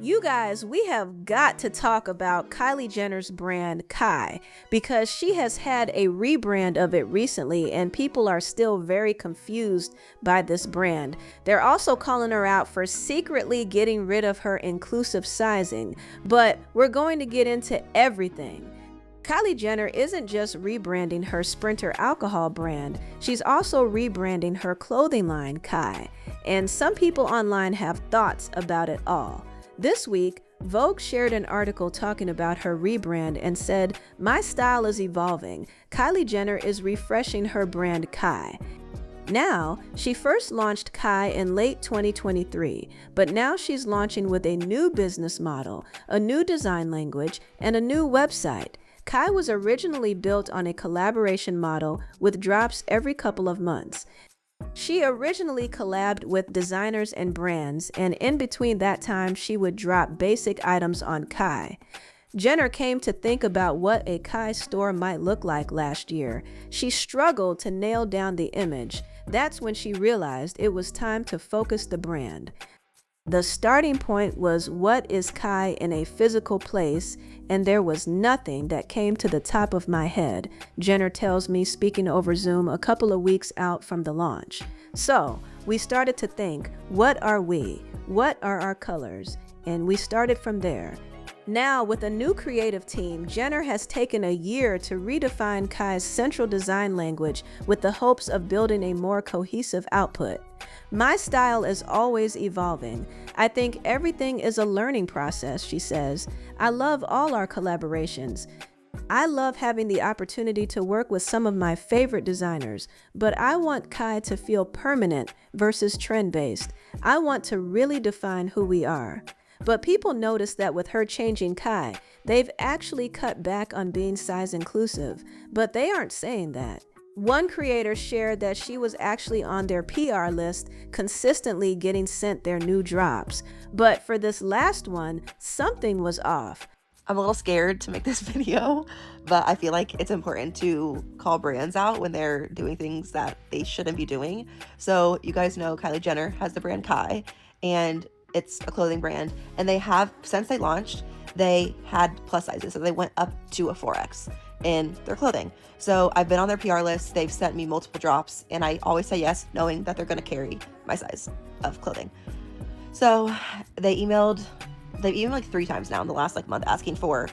You guys, we have got to talk about Kylie Jenner's brand Kai because she has had a rebrand of it recently and people are still very confused by this brand. They're also calling her out for secretly getting rid of her inclusive sizing, but we're going to get into everything. Kylie Jenner isn't just rebranding her Sprinter alcohol brand, she's also rebranding her clothing line Kai, and some people online have thoughts about it all. This week, Vogue shared an article talking about her rebrand and said, "My style is evolving. Kylie Jenner is refreshing her brand Kai." Now, she first launched Kai in late 2023, but now she's launching with a new business model, a new design language, and a new website. Kai was originally built on a collaboration model with drops every couple of months. She originally collabed with designers and brands, and in between that time, she would drop basic items on Kai. Jenner came to think about what a Kai store might look like last year. She struggled to nail down the image. That's when she realized it was time to focus the brand. The starting point was, what is Kai in a physical place? And there was nothing that came to the top of my head, Jenner tells me, speaking over Zoom a couple of weeks out from the launch. So we started to think, what are we? What are our colors? And we started from there. Now, with a new creative team, Jenner has taken a year to redefine Kai's central design language with the hopes of building a more cohesive output. "My style is always evolving. I think everything is a learning process," she says. "I love all our collaborations. I love having the opportunity to work with some of my favorite designers, but I want Kai to feel permanent versus trend-based. I want to really define who we are." But people notice that with her changing Kai, they've actually cut back on being size inclusive, but they aren't saying that. One creator shared that she was actually on their PR list, consistently getting sent their new drops. But for this last one, something was off. I'm a little scared to make this video, but I feel like it's important to call brands out when they're doing things that they shouldn't be doing. So you guys know Kylie Jenner has the brand Kai, and it's a clothing brand, and they have, since they launched, they had plus sizes, so they went up to a 4X in their clothing. So I've been on their PR list, they've sent me multiple drops, and I always say yes, knowing that they're gonna carry my size of clothing. So they've emailed like 3 times now in the last month asking for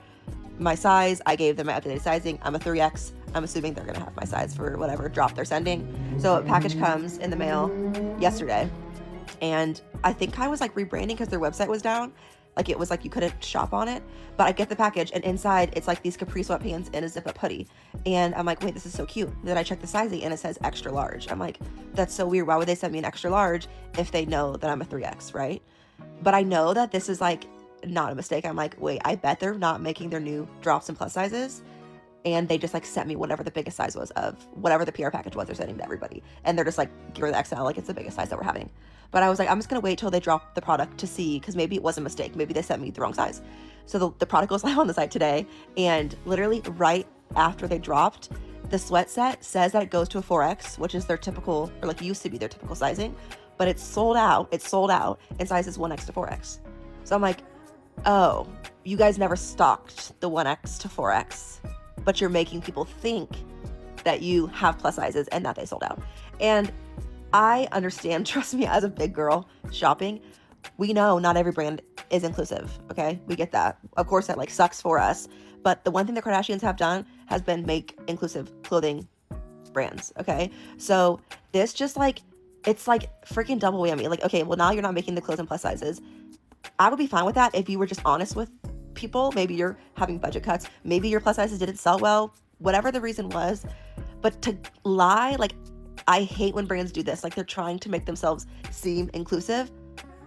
my size. I gave them my updated sizing. I'm a 3X. I'm assuming they're gonna have my size for whatever drop they're sending. So a package comes in the mail yesterday, and I think I was rebranding because their website was down. It was you couldn't shop on it. But I get the package, and inside it's these capri sweatpants and a zip-up hoodie. And I'm wait, this is so cute. Then I check the sizing and it says extra large. I'm that's so weird. Why would they send me an extra large if they know that I'm a 3X, right? But I know that this is not a mistake. I'm wait, I bet they're not making their new drops and plus sizes. And they just sent me whatever the biggest size was of whatever the PR package was they're sending to everybody. And they're just you're the XL, it's the biggest size that we're having. But I was I'm just gonna wait till they drop the product to see, because maybe it was a mistake. Maybe they sent me the wrong size. So the product goes live on the site today, and literally right after they dropped, the sweat set says that it goes to a 4X, which is their typical, or used to be their typical sizing, but it's sold out in sizes 1X to 4X. So I'm oh, you guys never stocked the 1X to 4X, but you're making people think that you have plus sizes and that they sold out. And I understand, trust me, as a big girl shopping, we know not every brand is inclusive, okay? We get that. Of course, that sucks for us. But the one thing the Kardashians have done has been make inclusive clothing brands, okay? So this just it's freaking double whammy. Okay, well, now you're not making the clothes in plus sizes. I would be fine with that if you were just honest with people. Maybe you're having budget cuts. Maybe your plus sizes didn't sell well, whatever the reason was. But to lie, I hate when brands do this. They're trying to make themselves seem inclusive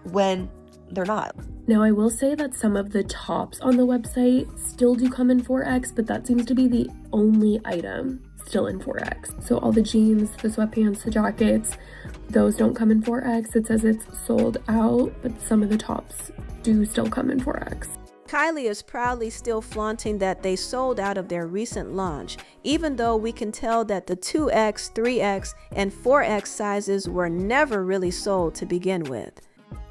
when they're not. Now, I will say that some of the tops on the website still do come in 4X, but that seems to be the only item still in 4X. So all the jeans, the sweatpants, the jackets, those don't come in 4X. It says it's sold out, but some of the tops do still come in 4X. Kylie is proudly still flaunting that they sold out of their recent launch, even though we can tell that the 2X, 3X, and 4X sizes were never really sold to begin with.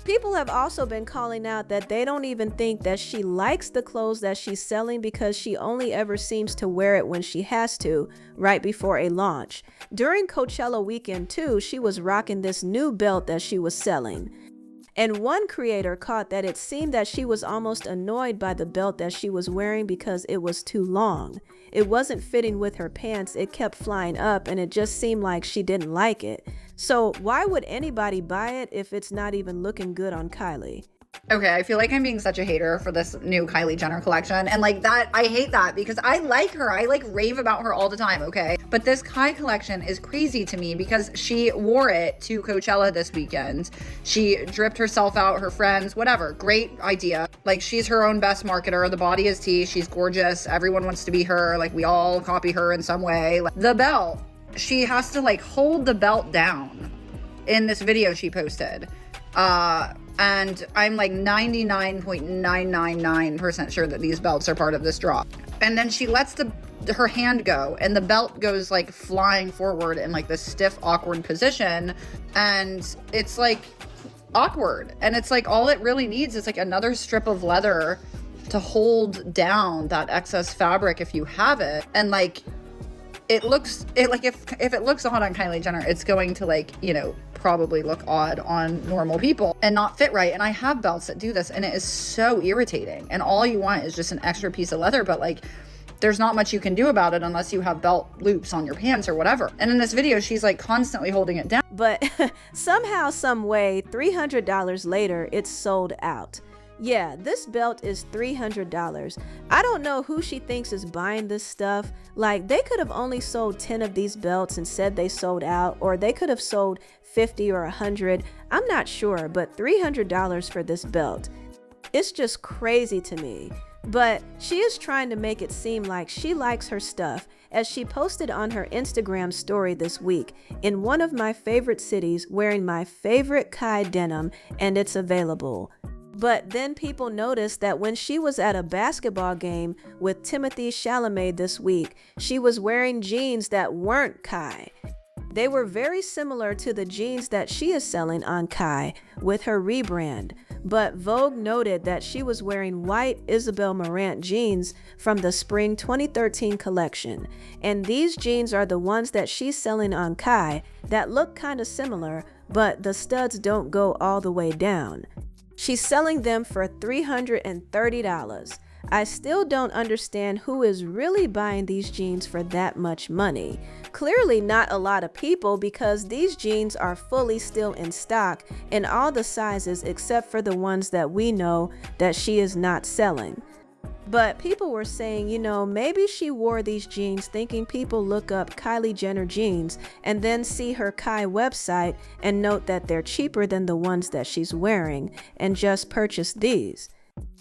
People have also been calling out that they don't even think that she likes the clothes that she's selling because she only ever seems to wear it when she has to, right before a launch. During Coachella weekend too, she was rocking this new belt that she was selling. And one creator caught that it seemed that she was almost annoyed by the belt that she was wearing because it was too long. It wasn't fitting with her pants, it kept flying up, and it just seemed like she didn't like it. So why would anybody buy it if it's not even looking good on Kylie? Okay, I feel like I'm being such a hater for this new Kylie Jenner collection. And like that, I hate that because I like her. I like rave about her all the time, okay? But this Kai collection is crazy to me because she wore it to Coachella this weekend. She dripped herself out, her friends, whatever. Great idea. Like, she's her own best marketer. The body is tea. She's gorgeous. Everyone wants to be her. Like, we all copy her in some way. Like, the belt, she has to like hold the belt down in this video she posted. And I'm like 99.999% sure that these belts are part of this drop. And then she lets her hand go and the belt goes like flying forward in like this stiff, awkward position. And it's like awkward. And it's like all it really needs is like another strip of leather to hold down that excess fabric if you have it. And like, if it looks odd on Kylie Jenner, it's going to like, you know, probably look odd on normal people and not fit right. And I have belts that do this and it is so irritating. And all you want is just an extra piece of leather, but like there's not much you can do about it unless you have belt loops on your pants or whatever. And in this video, she's like constantly holding it down. But somehow, some way, $300 later, it's sold out. Yeah, this belt is $300. I don't know who she thinks is buying this stuff. Like, they could have only sold 10 of these belts and said they sold out, or they could have sold 50 or 100. I'm not sure, but $300 for this belt. It's just crazy to me. But she is trying to make it seem like she likes her stuff, as she posted on her Instagram story this week, in one of my favorite cities, wearing my favorite Kai denim, and it's available. But then people noticed that when she was at a basketball game with Timothée Chalamet this week, she was wearing jeans that weren't Kai. They were very similar to the jeans that she is selling on Kai with her rebrand. But Vogue noted that she was wearing white Isabel Marant jeans from the spring 2013 collection. And these jeans are the ones that she's selling on Kai that look kind of similar, but the studs don't go all the way down. She's selling them for $330. I still don't understand who is really buying these jeans for that much money. Clearly not a lot of people, because these jeans are fully still in stock in all the sizes except for the ones that we know that she is not selling. But people were saying, you know, maybe she wore these jeans thinking people look up Kylie Jenner jeans and then see her Kai website and note that they're cheaper than the ones that she's wearing and just purchase these.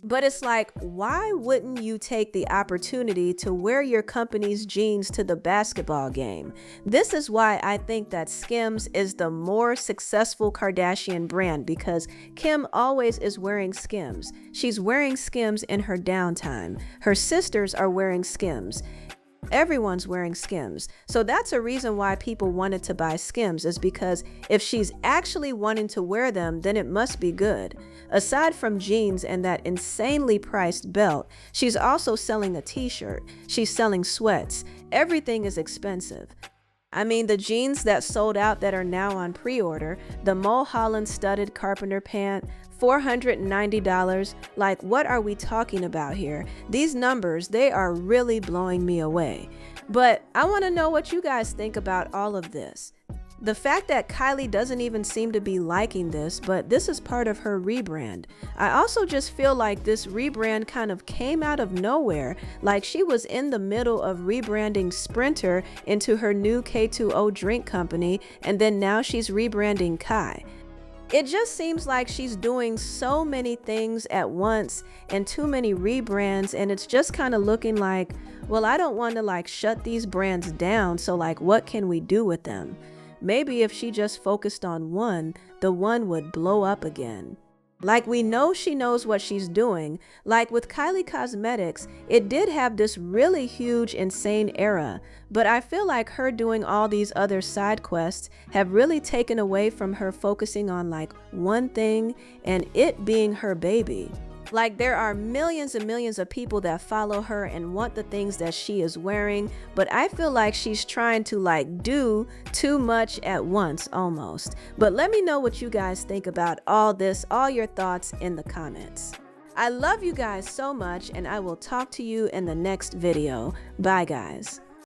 But it's like, why wouldn't you take the opportunity to wear your company's jeans to the basketball game? This is why I think that Skims is the more successful Kardashian brand, because Kim always is wearing Skims. She's wearing Skims in her downtime. Her sisters are wearing Skims. Everyone's wearing Skims. So that's a reason why people wanted to buy Skims, is because if she's actually wanting to wear them, then it must be good. Aside from jeans and that insanely priced belt, she's also selling a t-shirt. She's selling sweats. Everything is expensive. I mean, the jeans that sold out that are now on pre-order, the Mulholland studded carpenter pant, $490. Like, what are we talking about here? These numbers, they are really blowing me away. But I want to know what you guys think about all of this. The fact that Kylie doesn't even seem to be liking this, but this is part of her rebrand. I also just feel like this rebrand kind of came out of nowhere, like she was in the middle of rebranding Sprinter into her new K2O drink company, and then now she's rebranding Kai. It just seems like she's doing so many things at once and too many rebrands, and it's just kind of looking like, well, I don't want to like shut these brands down, so like what can we do with them? Maybe if she just focused on one, the one would blow up again. Like, we know she knows what she's doing. Like with Kylie Cosmetics, it did have this really huge, insane era, but I feel like her doing all these other side quests have really taken away from her focusing on like one thing, and it being her baby. Like, there are millions and millions of people that follow her and want the things that she is wearing, but I feel like she's trying to like do too much at once almost. But let me know what you guys think about all this, all your thoughts in the comments. I love you guys so much, and I will talk to you in the next video. Bye guys.